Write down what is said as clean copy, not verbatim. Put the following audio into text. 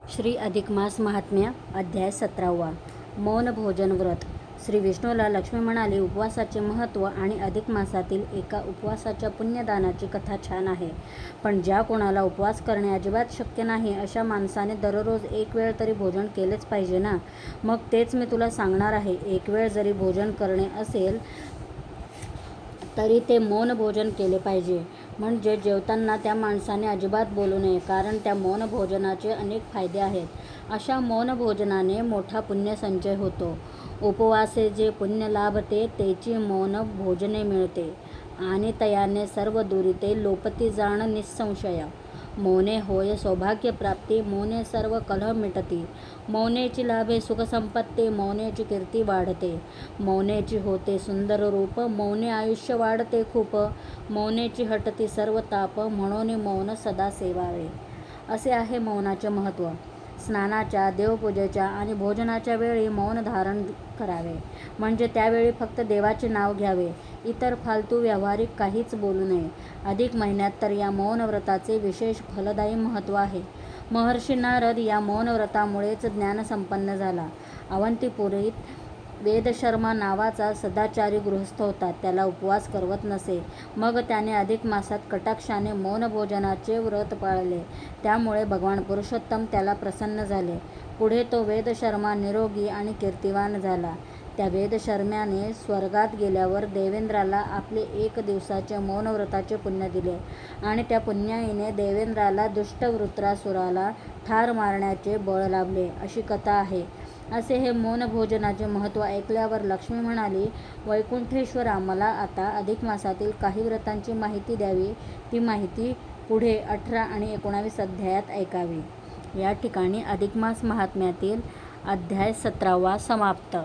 श्री अधिक मास महात्म्य अध्याय 17वा मौन भोजन व्रत। श्री विष्णूला लक्ष्मी म्हणाली, उपवासाचे महत्त्व आणि अधिक मासातील एका उपवासाच्या पुण्यदानाची कथा छान आहे, पण ज्या कोणाला उपवास करणे अजिबात शक्य नाही अशा माणसाने दररोज एक वेळ तरी भोजन केलेच पाहिजे ना। मग तेच मी तुला सांगणार आहे। एक वेळ जरी भोजन करणे असेल तरी ते मौन भोजन केले पाहिजे, म्हणजे जेवताना त्या माणसाने अजिबात बोलू नये, कारण त्या मौन भोजनाचे अनेक फायदे आहेत। अशा मौन भोजनाने मोठा पुण्यसंचय होतो। उपवासे जे पुण्य लाभते तेची मौन भोजने मिळते, आणि तयाने सर्व दुरिते लोपती जाण निसंशय। मौने होय सौभाग्यप्राप्ती, मौने सर्व कलह मिटती। मौनेची लाभे सुखसंपत्ती, मौनेची कीर्ती वाढते। मौनेची होते सुंदर रूप, मौने आयुष्य वाढते खूप। मौनेची हटती सर्व ताप, म्हणून मौन सदा सेवावे। असे आहे मौनाचे महत्त्व। स्नानाच्या, देवपूजेच्या आणि भोजनाच्या वेळी मौन धारण करावे, म्हणजे त्यावेळी फक्त देवाचे नाव घ्यावे, इतर फालतू व्यावहारिक काहीच बोलू नये। अधिक महिन्यात तर या मौन व्रताचे विशेष फलदायी महत्त्व आहे। महर्षी नारद या मौन व्रतामुळेच ज्ञानसंपन्न झाला। अवंतीपुरीत वेदशर्मा नावाचा सदाचारी गृहस्थ होता, त्याला उपवास करवत नसे। मग त्याने अधिक मासात कटाक्षाने मौन भोजनाचे व्रत पाळले, त्यामुळे भगवान पुरुषोत्तम त्याला प्रसन्न झाले। पुढे तो वेदशर्मा निरोगी आणि कीर्तिवान झाला। त्या वेदशर्म्याने स्वर्गात गेल्यावर देवेंद्राला आपले 1 दिवसाचे मौन व्रताचे पुण्य दिले, आणि त्या पुण्याईने देवेंद्राला दुष्ट वृत्रासुराला ठार मारण्याचे बळ लाभले, अशी कथा आहे। असे हे मौन भोजनाचे महत्त्व ऐकल्यावर लक्ष्मी म्हणाली, वैकुंठेश्वरा, मला आता अधिक मासातील काही व्रतांची माहिती द्यावी। ती माहिती पुढे 18 आणि 19 अध्यायात ऐकावी। या ठिकाणी अधिक मास महात्म्यातील अध्याय 17वा समाप्त।